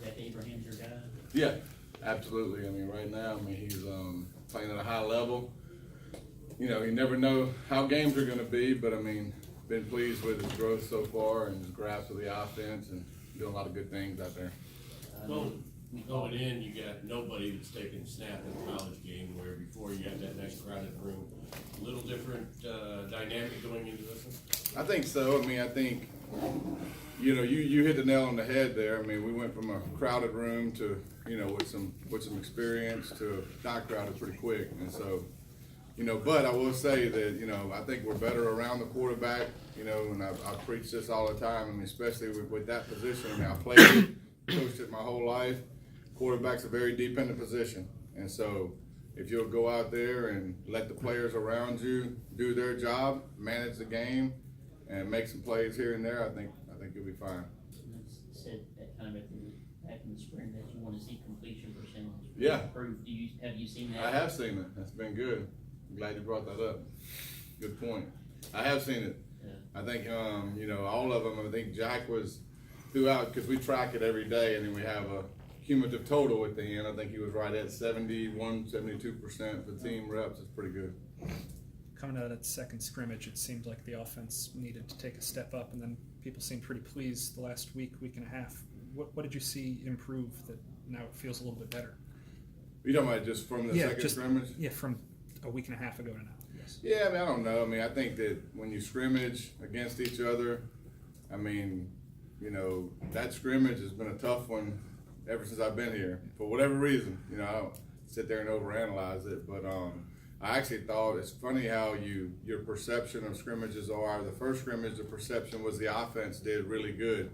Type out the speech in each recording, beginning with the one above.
that Abraham's your guy? Yeah, absolutely. I mean, right now, he's playing at a high level. You know, you never know how games are going to be, but been pleased with his growth so far and his grasp of the offense and doing a lot of good things out there. Going in, you got nobody that's taking snap in the college game, where before you got that nice crowded room. A little different dynamic going into this one? I think so. I think, you know, you hit the nail on the head there. We went from a crowded room to, you know, with some experience to not crowded pretty quick. And so, you know, but I will say that, you know, I think we're better around the quarterback, you know, and I preach this all the time. Especially with that position. I played it, coached it my whole life. Quarterback's a very dependent position. And so if you'll go out there and let the players around you do their job, manage the game, and make some plays here and there, I think you'll be fine. You said that kind of back in the spring that you want to see completion percentage. Yeah. Improved. Have you seen that? I have seen it. That's been good. I'm glad you brought that up. Good point. I have seen it. Yeah. I think, you know, all of them. I think Jack was throughout, because we track it every day, and then we have a cumulative total at the end. I think he was right at 71, 72% for team reps. It's pretty good. Coming out of that second scrimmage, it seemed like the offense needed to take a step up, and then people seemed pretty pleased the last week and a half. What did you see improve that now it feels a little bit better? You talking about just from the second scrimmage? Yeah, from a week and a half ago to now. Yes. Yeah, I don't know. I think that when you scrimmage against each other, you know, that scrimmage has been a tough one ever since I've been here, for whatever reason. You know, I don't sit there and overanalyze it, but I actually thought it's funny how your perception of scrimmages are. The first scrimmage, the perception was the offense did really good,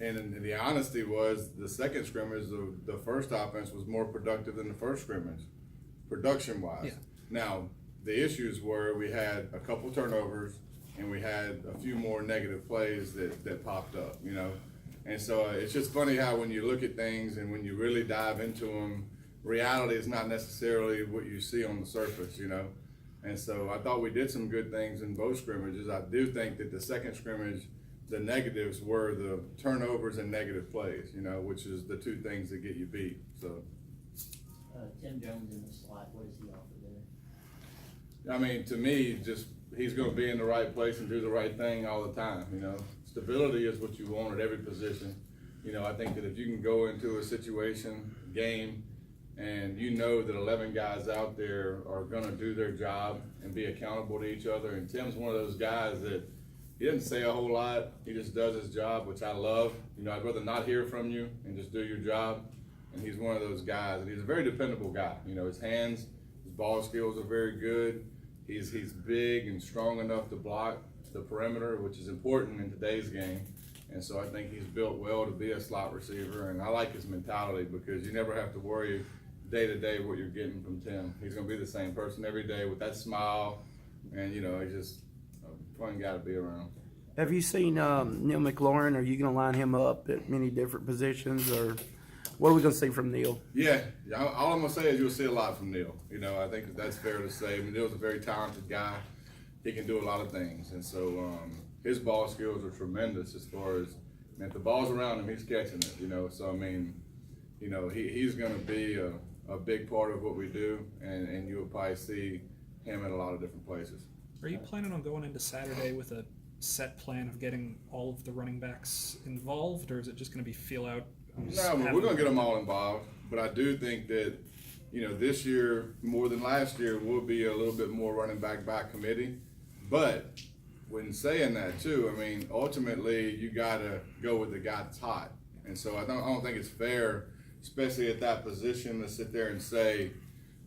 and the honesty was the second scrimmage, the first offense was more productive than the first scrimmage, production-wise. Yeah. Now, the issues were we had a couple turnovers and we had a few more negative plays that popped up, you know. And so it's just funny how when you look at things and when you really dive into them, reality is not necessarily what you see on the surface, you know. And so I thought we did some good things in both scrimmages. I do think that the second scrimmage, the negatives were the turnovers and negative plays, you know, which is the two things that get you beat. So Tim Jones in the slot, what does he offer there? To me, just he's going to be in the right place and do the right thing all the time, you know. Stability is what you want at every position. You know, I think that if you can go into a situation, game, and you know that 11 guys out there are going to do their job and be accountable to each other, and Tim's one of those guys that he doesn't say a whole lot, he just does his job, which I love. You know, I'd rather not hear from you and just do your job, and he's one of those guys, and he's a very dependable guy. You know, his hands, his ball skills are very good. He's big and strong enough to block the perimeter, which is important in today's game. And so I think he's built well to be a slot receiver, and I like his mentality because you never have to worry day to day what you're getting from Tim. He's going to be the same person every day with that smile, and, you know, he's just a fun guy to be around. Have you seen Neil McLaurin? Are you going to line him up at many different positions, or what are we going to see from Neil? Yeah, all I'm going to say is you'll see a lot from Neil. You know, I think that's fair to say. Neil's a very talented guy. He can do a lot of things, and so his ball skills are tremendous as far as, if the ball's around him, he's catching it, you know. So, you know, he's going to be a big part of what we do, and you'll probably see him in a lot of different places. Are you planning on going into Saturday with a set plan of getting all of the running backs involved, or is it just going to be feel out? No, we're going to get them all involved, but I do think that, you know, this year, more than last year, will be a little bit more running back by committee. But when saying that too, ultimately you got to go with the guy that's hot. And so I don't think it's fair, especially at that position, to sit there and say,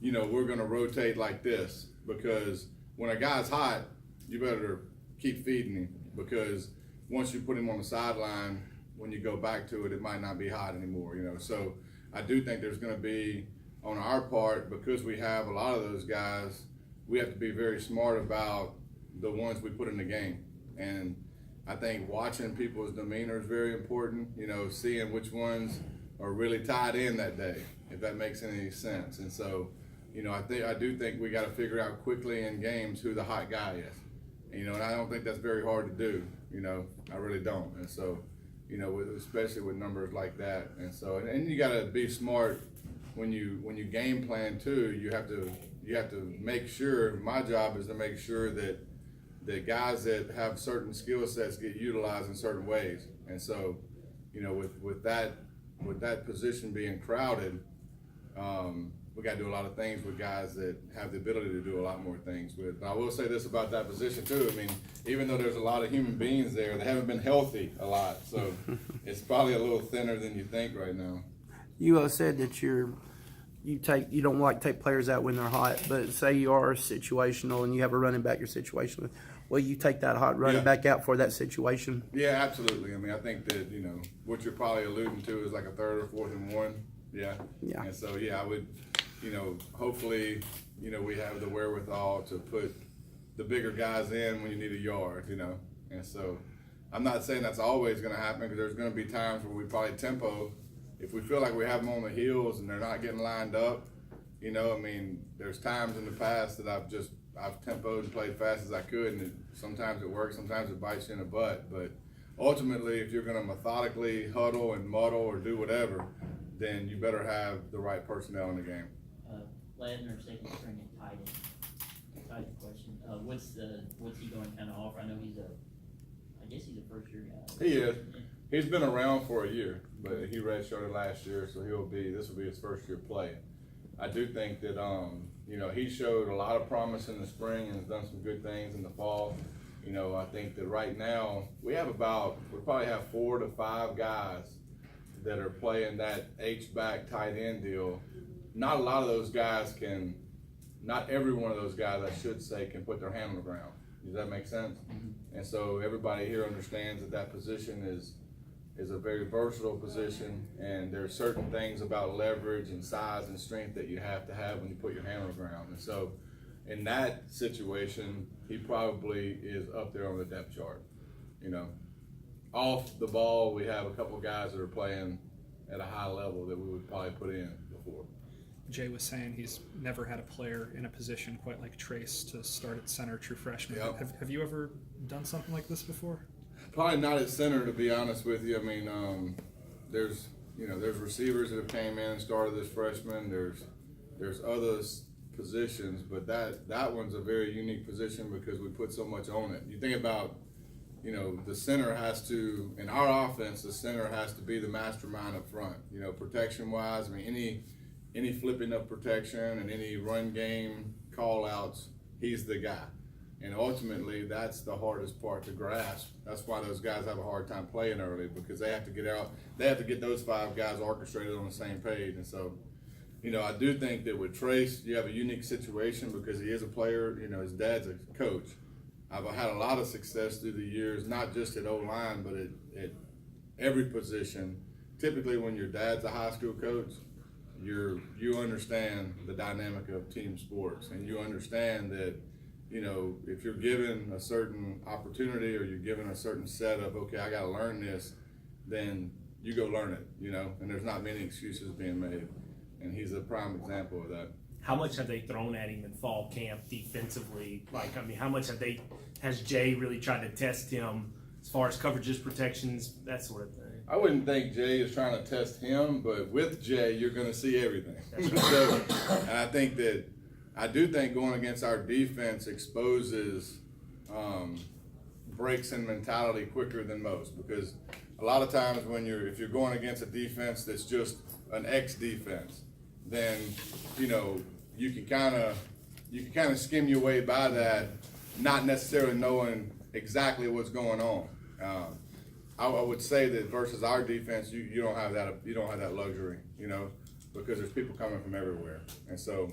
you know, we're going to rotate like this, because when a guy's hot, you better keep feeding him, because once you put him on the sideline, when you go back to it, it might not be hot anymore, you know. So I do think there's going to be, on our part, because we have a lot of those guys, we have to be very smart about the ones we put in the game. And I think watching people's demeanor is very important, you know, seeing which ones are really tied in that day, if that makes any sense. And so, you know, I do think we got to figure out quickly in games who the hot guy is. And, you know, and I don't think that's very hard to do, you know, I really don't. And so, especially with numbers like that. And so, and you gotta be smart when you game plan too. You have to make sure, my job is to make sure that the guys that have certain skill sets get utilized in certain ways. And so, with that position being crowded, we got to do a lot of things with guys that have the ability to do a lot more things with. But I will say this about that position too. I mean, even though there's a lot of human beings there, they haven't been healthy a lot. So it's probably a little thinner than you think right now. You said that you don't like to take players out when they're hot, but say you are situational and you have a running back you're situational with. Will you take that hot running back out for that situation? Yeah, absolutely. I mean, I think that, what you're probably alluding to is like a 3rd or 4th and 1. Yeah. Yeah. And so, I would, hopefully, we have the wherewithal to put the bigger guys in when you need a yard, And so I'm not saying that's always going to happen, because there's going to be times where we probably tempo. If we feel like we have them on the heels and they're not getting lined up, there's times in the past that I've tempoed and played fast as I could, and sometimes it works, sometimes it bites you in the butt. But ultimately, if you're going to methodically huddle and muddle or do whatever, then you better have the right personnel in the game. Ladner, second string at tight end. Tight end question. What's he going to kind of offer? I know I guess he's a first year guy. He is. He's been around for a year, but he redshirted last year, so this will be his first year play. I do think that he showed a lot of promise in the spring and has done some good things in the fall. I think that right now we probably have 4 to 5 guys that are playing that H-back tight end deal. Not a lot of those guys not every one of those guys, I should say, can put their hand on the ground. Does that make sense? Mm-hmm. And so everybody here understands that position is a very versatile position, and there are certain things about leverage and size and strength that you have to have when you put your hand on the ground. And so in that situation, he probably is up there on the depth chart. Off the ball, we have a couple guys that are playing at a high level that we would probably put in before. Jay was saying he's never had a player in a position quite like Trace to start at center, true freshman. Yep. Have you ever done something like this before? Probably not at center, to be honest with you. There's receivers that have came in and started this freshman. There's other positions, but that one's a very unique position because we put so much on it. You think about, the center has to, in our offense, the center has to be the mastermind up front. Protection-wise, any flipping of protection and any run game call-outs, he's the guy. And ultimately, that's the hardest part to grasp. That's why those guys have a hard time playing early, because they have to get out. They have to get those 5 guys orchestrated on the same page. And so, I do think that with Trace, you have a unique situation because he is a player. His dad's a coach. I've had a lot of success through the years, not just at O-line, but at every position. Typically, when your dad's a high school coach, you understand the dynamic of team sports, and you understand that, if you're given a certain opportunity or you're given a certain set of, okay, I got to learn this, then you go learn it, and there's not many excuses being made. And he's a prime example of that. How much have they thrown at him in fall camp defensively? How much has Jay really tried to test him as far as coverages, protections, that sort of thing? I wouldn't think Jay is trying to test him, but with Jay, you're going to see everything. Right. So, and I do think going against our defense exposes breaks in mentality quicker than most, because a lot of times if you're going against a defense that's just an X defense, then you can kind of skim your way by that, not necessarily knowing exactly what's going on. I would say that versus our defense, you don't have that luxury, because there's people coming from everywhere. And so,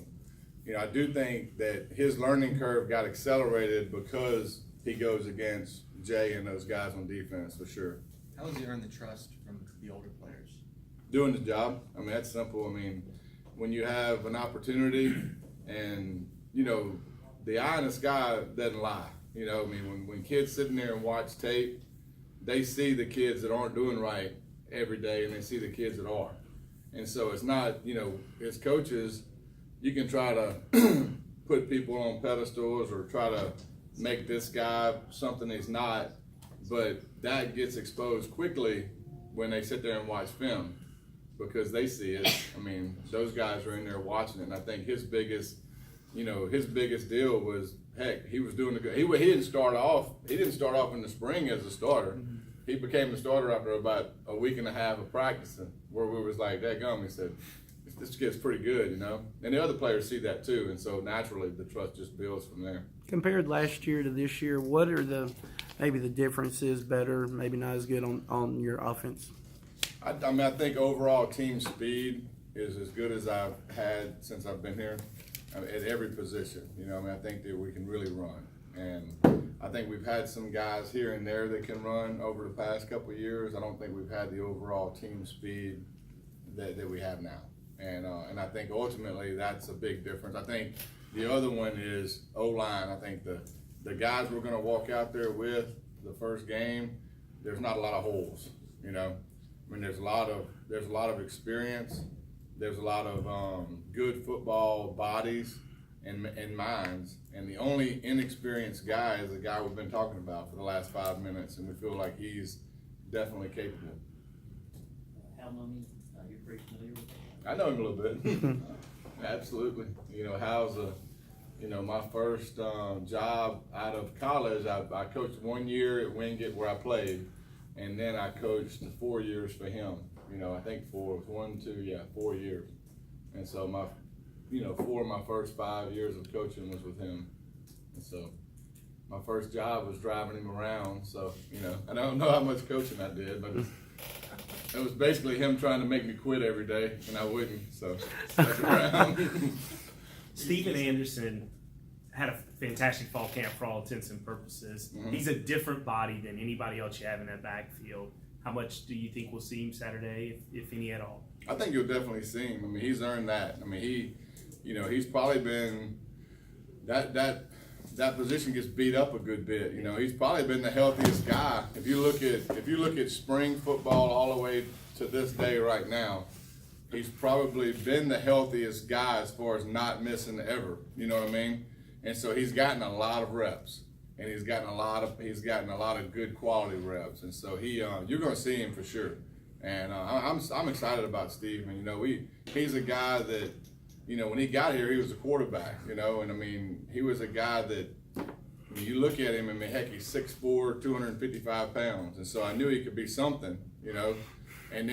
I do think that his learning curve got accelerated because he goes against Jay and those guys on defense, for sure. How has he earned the trust from the older players? Doing the job. That's simple. When you have an opportunity and, the eye in the sky doesn't lie. When kids sitting there and watch tape, they see the kids that aren't doing right every day, and they see the kids that are. And so it's not, as coaches, you can try to put people on pedestals or try to make this guy something he's not, but that gets exposed quickly when they sit there and watch film, because they see it. I mean, those guys are in there watching it, and I think his biggest deal was, heck, he was doing the good. He didn't start off in the spring as a starter. He became the starter after about a week and a half of practicing, where we was like, "Dadgum," he said, "This kid's pretty good," you know. And the other players see that too, and so naturally the trust just builds from there. Compared last year to this year, what are maybe the differences, better, maybe not as good on your offense? I mean, I think overall team speed is as good as I've had since I've been here, I mean, at every position. You know, I mean, I think that we can really run, and I think we've had some guys here and there that can run over the past couple of years. I don't think we've had the overall team speed that we have now, and I think ultimately that's a big difference. I think the other one is O-line. I think the guys we're going to walk out there with the first game, there's not a lot of holes, you know. I mean, there's a lot of experience. There's a lot of good football bodies and minds, and the only inexperienced guy is the guy we've been talking about for the last 5 minutes, and we feel like he's definitely capable. Hal Mummy, you're pretty familiar with that? I know him a little bit. Absolutely. You know, Hal's my first job out of college, I coached 1 year at Wingate where I played, and then I coached 4 years for him. You know, I think 4 years. And so 4 of my first 5 years of coaching was with him. And so my first job was driving him around. So, you know, I don't know how much coaching I did, but it was basically him trying to make me quit every day, and I wouldn't. So stuck around. Stephen Anderson had a fantastic fall camp for all intents and purposes. Mm-hmm. He's a different body than anybody else you have in that backfield. How much do you think we'll see him Saturday, if any at all? I think you'll definitely see him. I mean, he's earned that. I mean, he's probably been that position gets beat up a good bit. You know, he's probably been the healthiest guy. If you look at spring football all the way to this day right now, he's probably been the healthiest guy as far as not missing ever. You know what I mean? And so he's gotten a lot of reps, and he's gotten a lot of good quality reps. And so you're going to see him for sure. And I'm excited about Steve. And you know, he's a guy that, you know, when he got here, he was a quarterback. You know, and I mean, he was a guy that, I mean, you look at him, I mean, heck, he's 6'4", 255 pounds, and so I knew he could be something. You know, and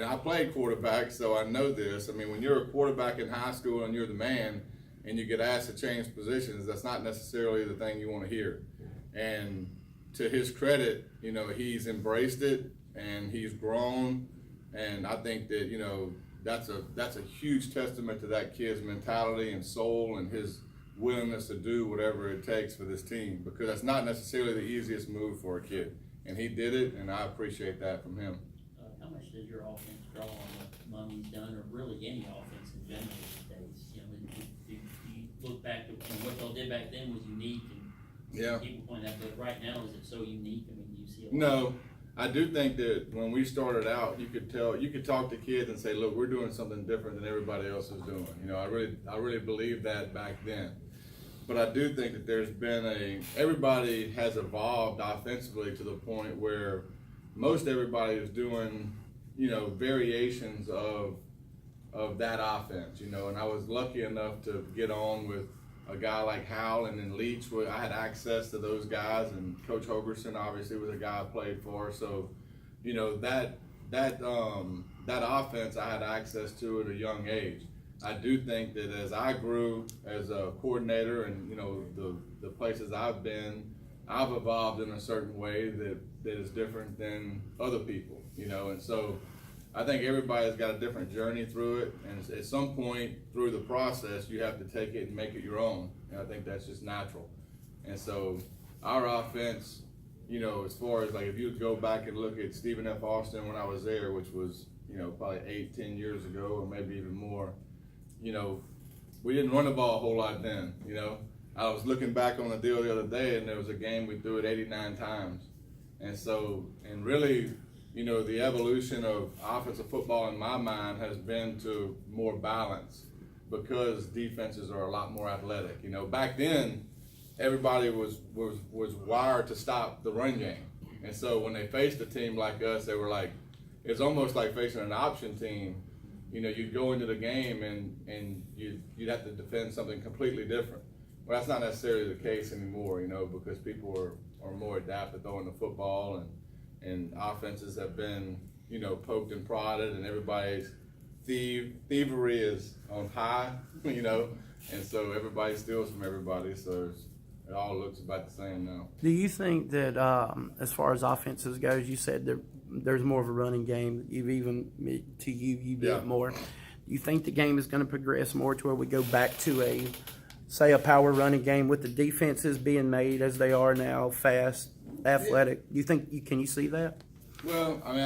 I played quarterback, so I know this. I mean, when you're a quarterback in high school and you're the man, and you get asked to change positions, that's not necessarily the thing you want to hear. And to his credit, you know, he's embraced it and he's grown. And I think that, you know, that's a huge testament to that kid's mentality and soul and his willingness to do whatever it takes for this team, because that's not necessarily the easiest move for a kid. And he did it, and I appreciate that from him. How much does your offense draw on what Mummy's done, or really any offense in general these days? You know, if you look back to what y'all did back then was unique, and Yeah. people point out, but right now, is it so unique? I mean, do you see a lot? No, I do think that when we started out, you could talk to kids and say, look, we're doing something different than everybody else is doing. You know, I really believed that back then. But I do think that there's been everybody has evolved offensively to the point where most everybody is doing, you know, variations of that offense, you know. And I was lucky enough to get on with a guy like Hal and then Leach, where I had access to those guys, and Coach Hogerson obviously was a guy I played for. So, you know, that offense I had access to at a young age. I do think that as I grew as a coordinator, and you know, the places I've been, I've evolved in a certain way that is different than other people, you know. And so I think everybody's got a different journey through it, and at some point through the process you have to take it and make it your own, and I think that's just natural. And so our offense, you know, as far as like if you go back and look at Stephen F. Austin when I was there, which was, you know, probably 8-10 years ago, or maybe even more, you know, we didn't run the ball a whole lot then. You know, I was looking back on the deal the other day, and there was a game we threw it 89 times. And so, and really, you know, the evolution of offensive football in my mind has been to more balance, because defenses are a lot more athletic. You know, back then, everybody was wired to stop the run game. And so when they faced a team like us, they were like, it's almost like facing an option team. You know, you'd go into the game and you'd have to defend something completely different. Well, that's not necessarily the case anymore, you know, because people are more adept at throwing the football, and offenses have been, you know, poked and prodded, and everybody's thievery is on high, you know, and so everybody steals from everybody, so it all looks about the same now. Do you think that as far as offenses goes, you said there's more of a running game. You do Yeah. it more. Do you think the game is going to progress more to where we go back to a power running game with the defenses being made as they are now, fast, athletic? Do you think can you see that? Well, I mean,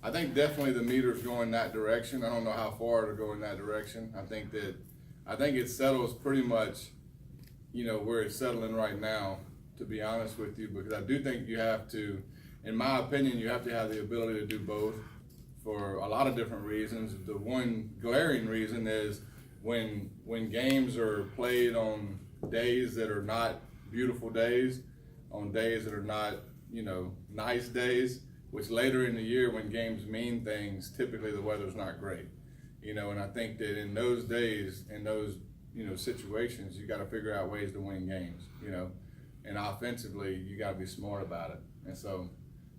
I think definitely the meter's going that direction. I don't know how far it'll go in that direction. I think it settles pretty much, you know, where it's settling right now, to be honest with you, because I do think you have to, in my opinion, you have to have the ability to do both for a lot of different reasons. The one glaring reason is when games are played on days that are not beautiful days, on days that are not, you know, nice days, which later in the year when games mean things, typically the weather's not great. You know, and I think that in those days, in those, you know, situations, you got to figure out ways to win games, you know, and offensively, you got to be smart about it. And so,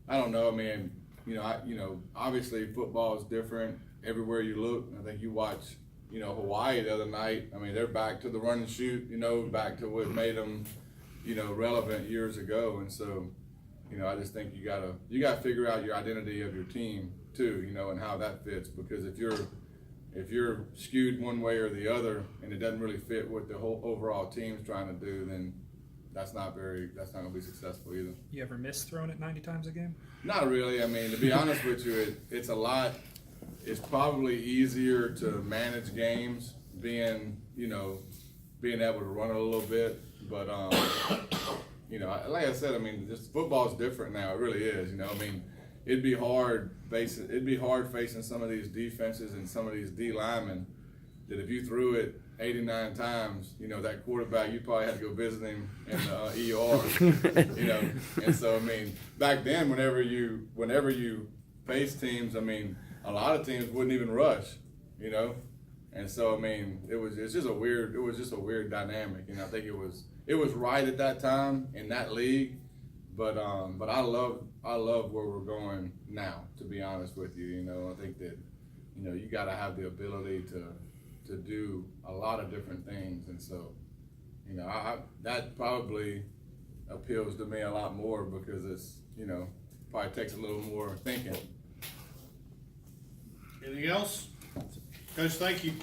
I don't know. I mean, you know, obviously football is different everywhere you look. I think you watch, you know, Hawaii the other night. I mean, they're back to the run and shoot, you know, back to what made them, you know, relevant years ago. And so, you know, I just think you gotta figure out your identity of your team too, you know, and how that fits. Because if you're skewed one way or the other, and it doesn't really fit what the whole overall team's trying to do, then that's not gonna be successful either. You ever miss throwing it 90 times a game? Not really. I mean, to be honest with you, it's probably easier to manage games being able to run it a little bit. But, you know, like I said, I mean, just football's different now. It really is, you know. I mean, it'd be hard facing some of these defenses and some of these D linemen that if you threw it 89 times, you know, that quarterback, you probably had to go visit him in the ER, you know. And so, I mean, back then, whenever you face teams, I mean, a lot of teams wouldn't even rush, you know. And so, I mean, it was just a weird dynamic, and I think it was right at that time in that league. But I love where we're going now, to be honest with you. You know, I think that, you know, you got to have the ability to do a lot of different things, and so, you know, that probably appeals to me a lot more because it's, you know, probably takes a little more thinking. Anything else? Coach, thank you.